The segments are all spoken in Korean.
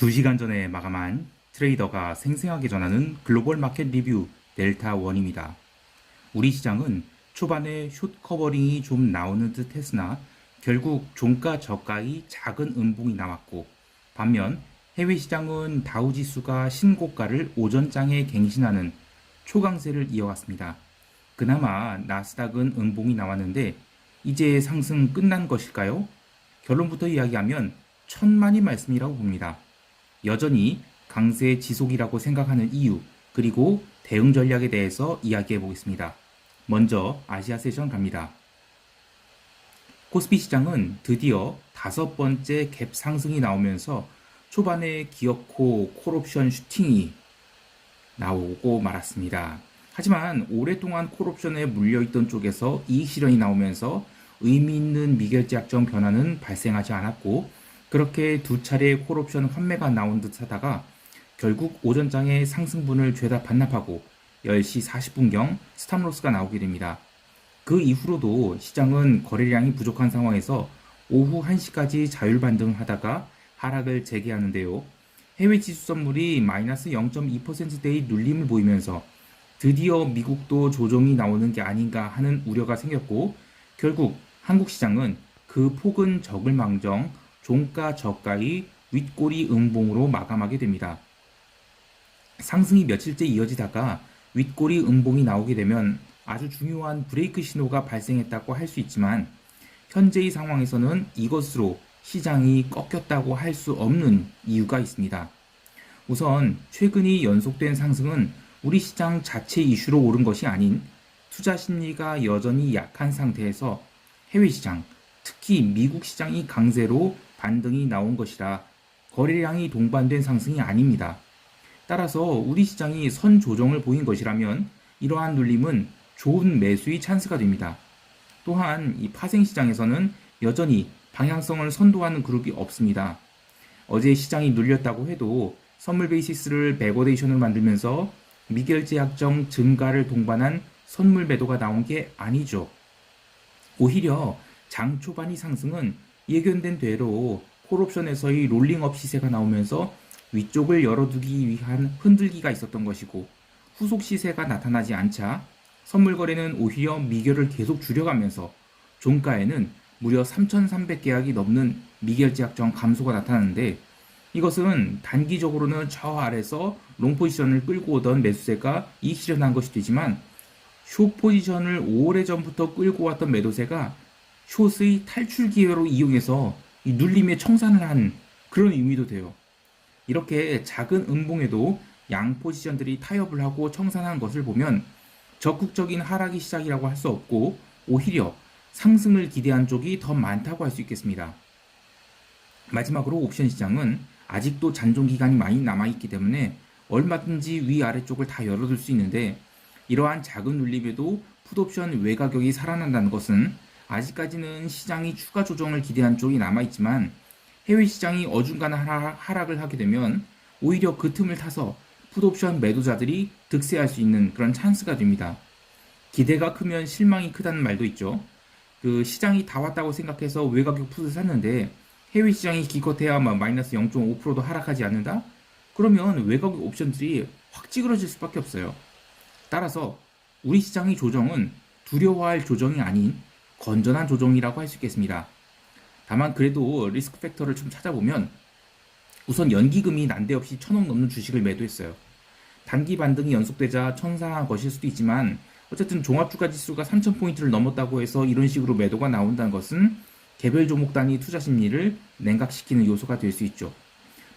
2시간 전에 마감한 트레이더가 생생하게 전하는 글로벌 마켓 리뷰 델타 원입니다. 우리 시장은 초반에 숏 커버링이 좀 나오는 듯 했으나 결국 종가 저가의 작은 음봉이 나왔고, 반면 해외 시장은 다우 지수가 신고가를 오전장에 갱신하는 초강세를 이어갔습니다. 그나마 나스닥은 음봉이 나왔는데 이제 상승 끝난 것일까요? 결론부터 이야기하면 천만이 말씀이라고 봅니다. 여전히 강세 지속이라고 생각하는 이유, 그리고 대응 전략에 대해서 이야기해 보겠습니다. 먼저 아시아 세션 갑니다. 코스피 시장은 드디어 5번째 갭 상승이 나오면서 초반에 기어코 콜옵션 슈팅이 나오고 말았습니다. 하지만 오랫동안 콜옵션에 물려있던 쪽에서 이익 실현이 나오면서 의미 있는 미결제약정 변화는 발생하지 않았고, 그렇게 두 차례 콜옵션 환매가 나온 듯 하다가 결국 오전장에 상승분을 죄다 반납하고 10시 40분경 스탑로스가 나오게 됩니다. 그 이후로도 시장은 거래량이 부족한 상황에서 오후 1시까지 자율 반등하다가 하락을 재개하는데요. 해외 지수 선물이 마이너스 0.2%대의 눌림을 보이면서 드디어 미국도 조정이 나오는 게 아닌가 하는 우려가 생겼고, 결국 한국 시장은 그 폭은 적을 망정 종가 저가의 윗꼬리 음봉으로 마감하게 됩니다. 상승이 며칠째 이어지다가 윗꼬리 음봉이 나오게 되면 아주 중요한 브레이크 신호가 발생했다고 할 수 있지만, 현재의 상황에서는 이것으로 시장이 꺾였다고 할 수 없는 이유가 있습니다. 우선 최근의 연속된 상승은 우리 시장 자체 이슈로 오른 것이 아닌 투자 심리가 여전히 약한 상태에서 해외 시장, 특히 미국 시장이 강세로 반등이 나온 것이라 거래량이 동반된 상승이 아닙니다. 따라서 우리 시장이 선 조정을 보인 것이라면 이러한 눌림은 좋은 매수의 찬스가 됩니다. 또한 이 파생 시장에서는 여전히 방향성을 선도하는 그룹이 없습니다. 어제 시장이 눌렸다고 해도 선물 베이시스를 백워데이션을 만들면서 미결제 약정 증가를 동반한 선물 매도가 나온 게 아니죠. 오히려 장 초반의 상승은 예견된 대로 콜옵션에서의 롤링업 시세가 나오면서 위쪽을 열어두기 위한 흔들기가 있었던 것이고, 후속 시세가 나타나지 않자 선물 거래는 오히려 미결을 계속 줄여가면서 종가에는 무려 3,300계약이 넘는 미결제 약정 감소가 나타나는데, 이것은 단기적으로는 저 아래서 롱 포지션을 끌고 오던 매수세가 이익 실현한 것이 되지만, 숏 포지션을 오래전부터 끌고 왔던 매도세가 숏의 탈출 기회로 이용해서 이 눌림에 청산을 한 그런 의미도 돼요. 이렇게 작은 음봉에도 양 포지션들이 타협을 하고 청산한 것을 보면 적극적인 하락이 시작이라고 할 수 없고, 오히려 상승을 기대한 쪽이 더 많다고 할 수 있겠습니다. 마지막으로 옵션 시장은 아직도 잔존 기간이 많이 남아있기 때문에 얼마든지 위아래쪽을 다 열어둘 수 있는데, 이러한 작은 눌림에도 풋옵션 외가격이 살아난다는 것은 아직까지는 시장이 추가 조정을 기대한 쪽이 남아있지만, 해외 시장이 어중간한 하락을 하게 되면 오히려 그 틈을 타서 풋옵션 매도자들이 득세할 수 있는 그런 찬스가 됩니다. 기대가 크면 실망이 크다는 말도 있죠. 그 시장이 다 왔다고 생각해서 외가격 풋을 샀는데 해외 시장이 기껏해야 마이너스 0.5%도 하락하지 않는다? 그러면 외가격 옵션들이 확 찌그러질 수밖에 없어요. 따라서 우리 시장의 조정은 두려워할 조정이 아닌 건전한 조정이라고 할 수 있겠습니다. 다만 그래도 리스크 팩터를 좀 찾아보면 우선 연기금이 난데없이 1,000억 넘는 주식을 매도했어요. 단기 반등이 연속되자 천사한 것일 수도 있지만, 어쨌든 종합주가 지수가 3,000포인트를 넘었다고 해서 이런 식으로 매도가 나온다는 것은 개별 종목 단위 투자 심리를 냉각시키는 요소가 될 수 있죠.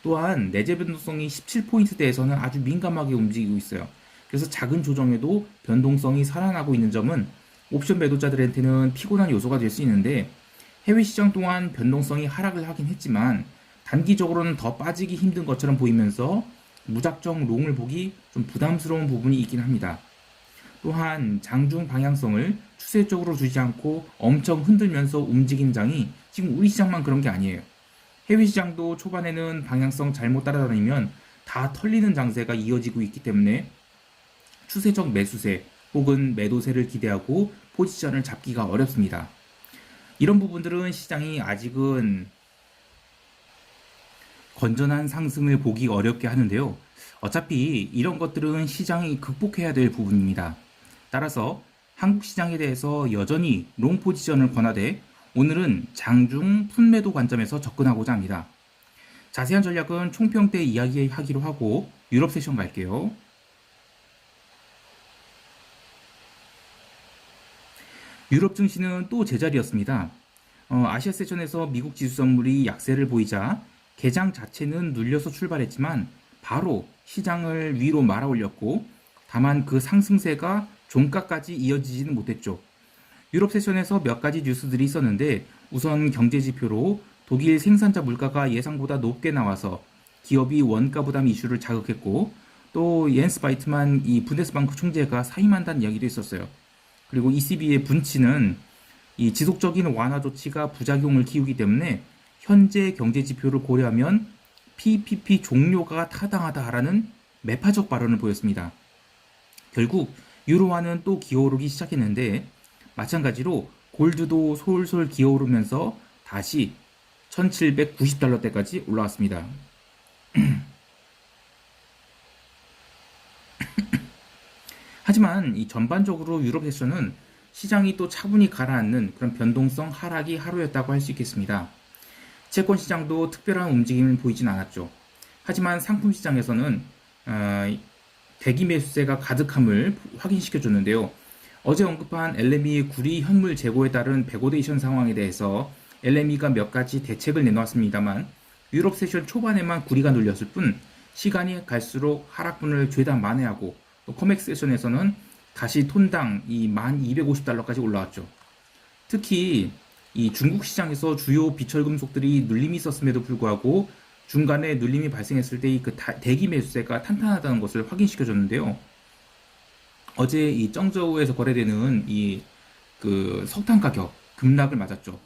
또한 내재 변동성이 17포인트대에서는 아주 민감하게 움직이고 있어요. 그래서 작은 조정에도 변동성이 살아나고 있는 점은 옵션 매도자들한테는 피곤한 요소가 될 수 있는데, 해외 시장 동안 변동성이 하락을 하긴 했지만 단기적으로는 더 빠지기 힘든 것처럼 보이면서 무작정 롱을 보기 좀 부담스러운 부분이 있긴 합니다. 또한 장중 방향성을 추세적으로 두지 않고 엄청 흔들면서 움직인 장이 지금 우리 시장만 그런 게 아니에요. 해외 시장도 초반에는 방향성 잘못 따라다니면 다 털리는 장세가 이어지고 있기 때문에 추세적 매수세 혹은 매도세를 기대하고 포지션을 잡기가 어렵습니다. 이런 부분들은 시장이 아직은 건전한 상승을 보기 어렵게 하는데요. 어차피 이런 것들은 시장이 극복해야 될 부분입니다. 따라서 한국 시장에 대해서 여전히 롱 포지션을 권하되 오늘은 장중 푼매도 관점에서 접근하고자 합니다. 자세한 전략은 총평 때 이야기하기로 하고 유럽 세션 갈게요. 유럽 증시는 또 제자리였습니다. 아시아 세션에서 미국 지수 선물이 약세를 보이자 개장 자체는 눌려서 출발했지만 바로 시장을 위로 말아 올렸고 다만 그 상승세가 종가까지 이어지지는 못했죠. 유럽 세션에서 몇 가지 뉴스들이 있었는데 우선 경제 지표로 독일 생산자 물가가 예상보다 높게 나와서 기업이 원가 부담 이슈를 자극했고 또 옌스 바이트만 이 분데스방크 총재가 사임한다는 이야기도 있었어요. 그리고 ECB의 분치는 이 지속적인 완화 조치가 부작용을 키우기 때문에 현재 경제 지표를 고려하면 PPP 종료가 타당하다라는 매파적 발언을 보였습니다. 결국 유로화는 또 기어오르기 시작했는데 마찬가지로 골드도 솔솔 기어오르면서 다시 1790달러대까지 올라왔습니다. 하지만 이 전반적으로 유럽 세션은 시장이 또 차분히 가라앉는 그런 변동성 하락이 하루였다고 할 수 있겠습니다. 채권 시장도 특별한 움직임을 보이진 않았죠. 하지만 상품 시장에서는 대기 매수세가 가득함을 확인시켜줬는데요. 어제 언급한 LME 구리 현물 재고에 따른 베고데이션 상황에 대해서 LME가 몇 가지 대책을 내놓았습니다만 유럽 세션 초반에만 구리가 눌렸을 뿐 시간이 갈수록 하락분을 죄다 만회하고 또 코맥스 세션에서는 다시 톤당 이 1250달러까지 올라왔죠. 특히 이 중국 시장에서 주요 비철금속들이 눌림이 있었음에도 불구하고 중간에 눌림이 발생했을 때 그 대기 매수세가 탄탄하다는 것을 확인시켜줬는데요. 어제 이 쩡저우에서 거래되는 이 그 석탄 가격 급락을 맞았죠.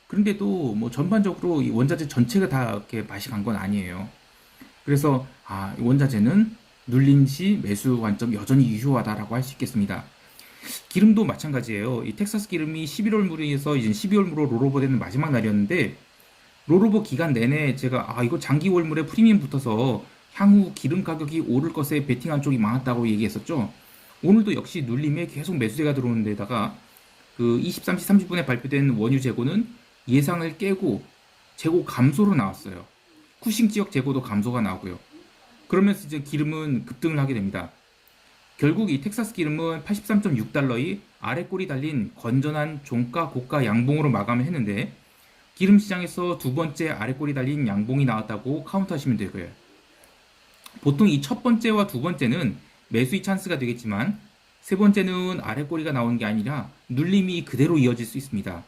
그런데도 뭐 전반적으로 이 원자재 전체가 다 이렇게 맛이 간 건 아니에요. 그래서 원자재는 눌림 시 매수 관점 여전히 유효하다라고 할 수 있겠습니다. 기름도 마찬가지예요. 이 텍사스 기름이 11월물에서 이제 12월물로 롤오버 되는 마지막 날이었는데 롤오버 기간 내내 제가 이거 장기 월물에 프리미엄 붙어서 향후 기름 가격이 오를 것에 베팅한 쪽이 많았다고 얘기했었죠. 오늘도 역시 눌림에 계속 매수세가 들어오는 데다가 그 23시 30분에 발표된 원유 재고는 예상을 깨고 재고 감소로 나왔어요. 쿠싱 지역 재고도 감소가 나오고요. 그러면서 이제 기름은 급등을 하게 됩니다. 결국 이 텍사스 기름은 83.6달러의 아래 꼴이 달린 건전한 종가 고가 양봉으로 마감을 했는데 기름 시장에서 두 번째 아래 꼴이 달린 양봉이 나왔다고 카운트하시면 되고요. 보통 이 첫 번째와 두 번째는 매수의 찬스가 되겠지만 세 번째는 아래 꼬리가 나오는 게 아니라 눌림이 그대로 이어질 수 있습니다.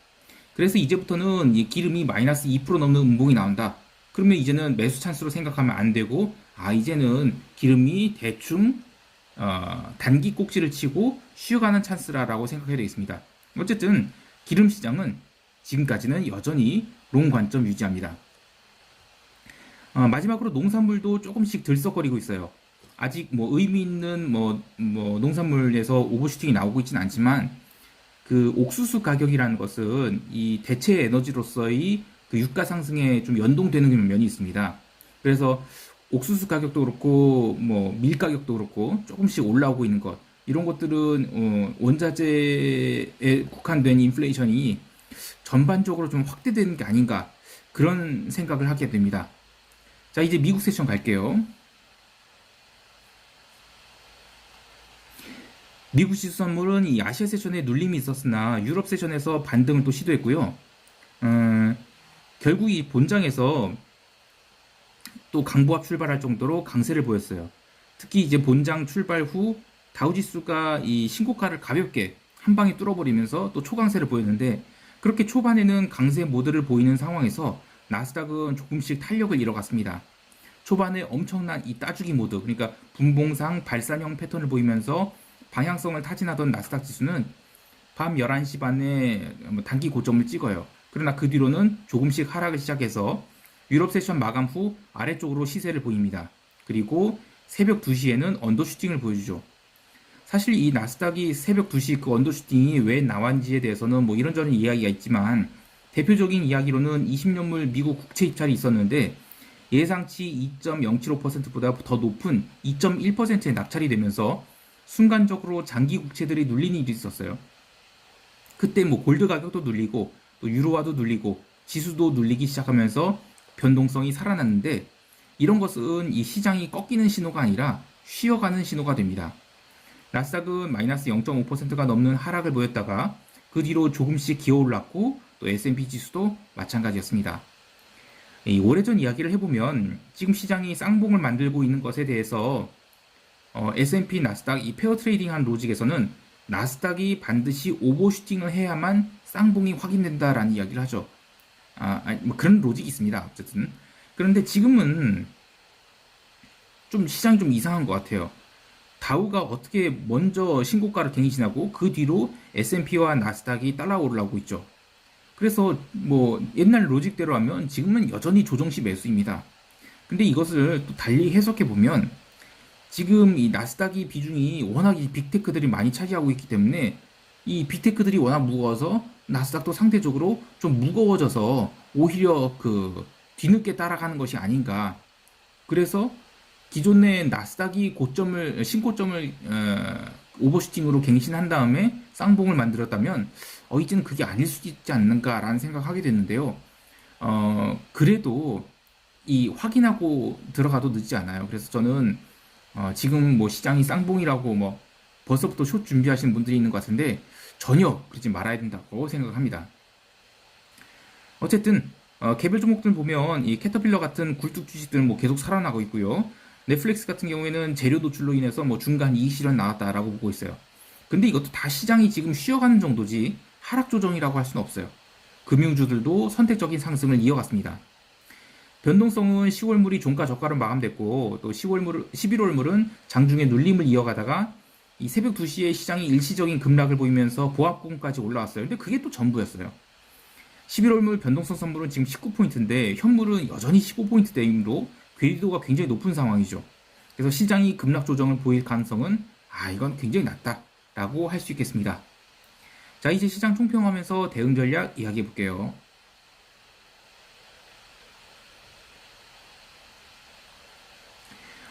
그래서 이제부터는 이 기름이 마이너스 2% 넘는 음봉이 나온다. 그러면 이제는 매수 찬스로 생각하면 안 되고 이제는 기름이 대충 단기 꼭지를 치고 쉬어가는 찬스라고 생각해야 되겠습니다. 어쨌든 기름 시장은 지금까지는 여전히 롱 관점 유지합니다. 마지막으로 농산물도 조금씩 들썩거리고 있어요. 아직 뭐 의미 있는 농산물에서 오버슈팅이 나오고 있지는 않지만 그 옥수수 가격이라는 것은 이 대체 에너지로서의 그 유가 상승에 좀 연동되는 면이 있습니다. 그래서 옥수수 가격도 그렇고 밀 가격도 그렇고 조금씩 올라오고 있는 것 이런 것들은 원자재에 국한된 인플레이션이 전반적으로 좀 확대되는 게 아닌가 그런 생각을 하게 됩니다. 자, 이제 미국 세션 갈게요. 미국 지수 선물은 이 아시아 세션에 눌림이 있었으나 유럽 세션에서 반등을 또 시도했고요. 결국 이 본장에서 또 강보합 출발할 정도로 강세를 보였어요. 특히 이제 본장 출발 후 다우지수가 이 신고가를 가볍게 한 방에 뚫어버리면서 또 초강세를 보였는데 그렇게 초반에는 강세 모드를 보이는 상황에서 나스닥은 조금씩 탄력을 잃어갔습니다. 초반에 엄청난 이 따주기 모드, 그러니까 분봉상 발산형 패턴을 보이면서 방향성을 타진하던 나스닥 지수는 밤 11시 반에 단기 고점을 찍어요. 그러나 그 뒤로는 조금씩 하락을 시작해서 유럽 세션 마감 후 아래쪽으로 시세를 보입니다. 그리고 새벽 2시에는 언더슈팅을 보여주죠. 사실 이 나스닥이 새벽 2시 그 언더슈팅이 왜 나왔는지에 대해서는 뭐 이런저런 이야기가 있지만 대표적인 이야기로는 20년물 미국 국채 입찰이 있었는데 예상치 2.075%보다 더 높은 2.1%의 낙찰이 되면서 순간적으로 장기 국채들이 눌린 일이 있었어요. 그때 뭐 골드 가격도 눌리고 또 유로화도 눌리고 지수도 눌리기 시작하면서 변동성이 살아났는데, 이런 것은 이 시장이 꺾이는 신호가 아니라 쉬어가는 신호가 됩니다. 나스닥은 마이너스 0.5%가 넘는 하락을 보였다가 그 뒤로 조금씩 기어올랐고, 또 S&P 지수도 마찬가지였습니다. 이 오래전 이야기를 해보면 지금 시장이 쌍봉을 만들고 있는 것에 대해서 S&P, 나스닥 이 페어 트레이딩한 로직에서는 나스닥이 반드시 오버슈팅을 해야만 쌍봉이 확인된다라는 이야기를 하죠. 뭐 그런 로직이 있습니다. 어쨌든. 그런데 지금은 좀 시장이 좀 이상한 것 같아요. 다우가 어떻게 먼저 신고가를 갱신하고 그 뒤로 S&P와 나스닥이 따라오르고 있죠. 그래서 뭐 옛날 로직대로 하면 지금은 여전히 조정시 매수입니다. 근데 이것을 또 달리 해석해 보면 지금 이 나스닥이 비중이 워낙 이 빅테크들이 많이 차지하고 있기 때문에 이 빅테크들이 워낙 무거워서 나스닥도 상대적으로 좀 무거워져서 오히려 그 뒤늦게 따라가는 것이 아닌가. 그래서 기존의 나스닥이 신고점을 오버슈팅으로 갱신한 다음에 쌍봉을 만들었다면 이제는 그게 아닐 수도 있지 않는가라는 생각하게 됐는데요. 그래도 이 확인하고 들어가도 늦지 않아요. 그래서 저는 지금 뭐 시장이 쌍봉이라고 뭐 벌써부터 숏 준비하시는 분들이 있는 것 같은데 전혀 그러지 말아야 된다고 생각합니다. 어쨌든 개별 종목들 보면 이 캐터필러 같은 굴뚝 주식들은 뭐 계속 살아나고 있고요. 넷플릭스 같은 경우에는 재료 노출로 인해서 뭐 중간 이익 실현 나왔다라고 보고 있어요. 근데 이것도 다 시장이 지금 쉬어가는 정도지 하락 조정이라고 할 수는 없어요. 금융주들도 선택적인 상승을 이어갔습니다. 변동성은 10월물이 종가 저가로 마감됐고, 또 11월물은 장중에 눌림을 이어가다가 이 새벽 2시에 시장이 일시적인 급락을 보이면서 보합권까지 올라왔어요. 근데 그게 또 전부였어요. 11월물 변동성 선물은 지금 19포인트인데 현물은 여전히 15포인트대이므로 괴리도가 굉장히 높은 상황이죠. 그래서 시장이 급락 조정을 보일 가능성은 이건 굉장히 낮다라고 할 수 있겠습니다. 자, 이제 시장 총평하면서 대응 전략 이야기해 볼게요.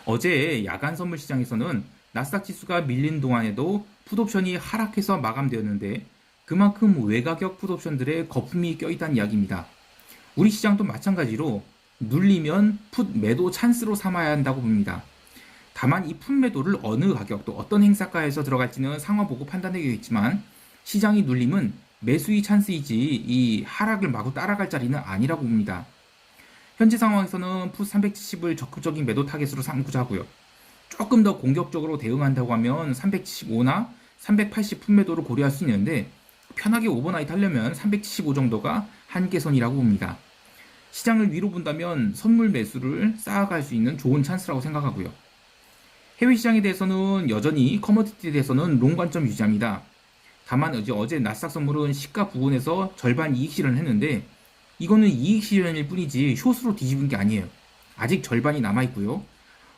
어제 야간 선물 시장에서는 나스닥 지수가 밀린 동안에도 풋옵션이 하락해서 마감되었는데 그만큼 외가격 풋옵션들의 거품이 껴있다는 이야기입니다. 우리 시장도 마찬가지로 눌리면 풋 매도 찬스로 삼아야 한다고 봅니다. 다만 이 풋 매도를 어느 가격 또 어떤 행사가에서 들어갈지는 상황 보고 판단해야겠지만 시장이 눌림은 매수의 찬스이지 이 하락을 마구 따라갈 자리는 아니라고 봅니다. 현재 상황에서는 풋 370을 적극적인 매도 타겟으로 삼고자 하고요. 조금 더 공격적으로 대응한다고 하면 375나 380 풋 매도를 고려할 수 있는데 편하게 오버나이트 하려면 375 정도가 한계선이라고 봅니다. 시장을 위로 본다면 선물 매수를 쌓아갈 수 있는 좋은 찬스라고 생각하고요. 해외 시장에 대해서는 여전히 커머디티에 대해서는 롱 관점 유지합니다. 다만 어제 나스닥 선물은 시가 부근에서 절반 이익 실현을 했는데 이거는 이익 실현일 뿐이지 숏으로 뒤집은 게 아니에요. 아직 절반이 남아있고요.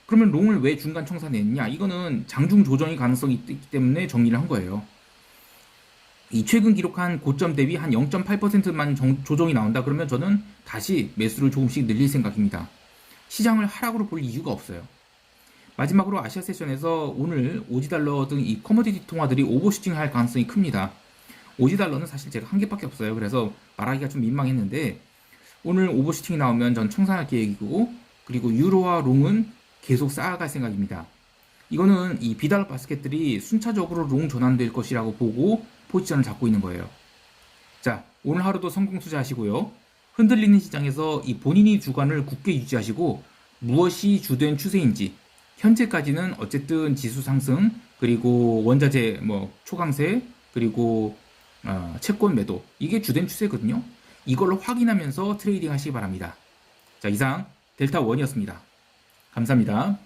그러면 롱을 왜 중간 청산했냐? 이거는 장중 조정의 가능성이 있기 때문에 정리를 한 거예요. 이 최근 기록한 고점 대비 한 0.8%만 조정이 나온다 그러면 저는 다시 매수를 조금씩 늘릴 생각입니다. 시장을 하락으로 볼 이유가 없어요. 마지막으로 아시아 세션에서 오늘 오지달러 등 이 커머디티 통화들이 오버슈팅 할 가능성이 큽니다. 오지달러는 사실 제가 한 개밖에 없어요. 그래서 말하기가 좀 민망했는데 오늘 오버슈팅이 나오면 전 청산할 계획이고, 그리고 유로와 롱은 계속 쌓아갈 생각입니다. 이거는 이 비달러 바스켓들이 순차적으로 롱 전환될 것이라고 보고 포지션을 잡고 있는 거예요. 자, 오늘 하루도 성공 투자하시고요. 흔들리는 시장에서 이 본인이 주관을 굳게 유지하시고 무엇이 주된 추세인지, 현재까지는 어쨌든 지수 상승, 그리고 원자재 초강세, 그리고 채권 매도, 이게 주된 추세거든요. 이걸로 확인하면서 트레이딩 하시기 바랍니다. 자, 이상 델타원이었습니다. 감사합니다.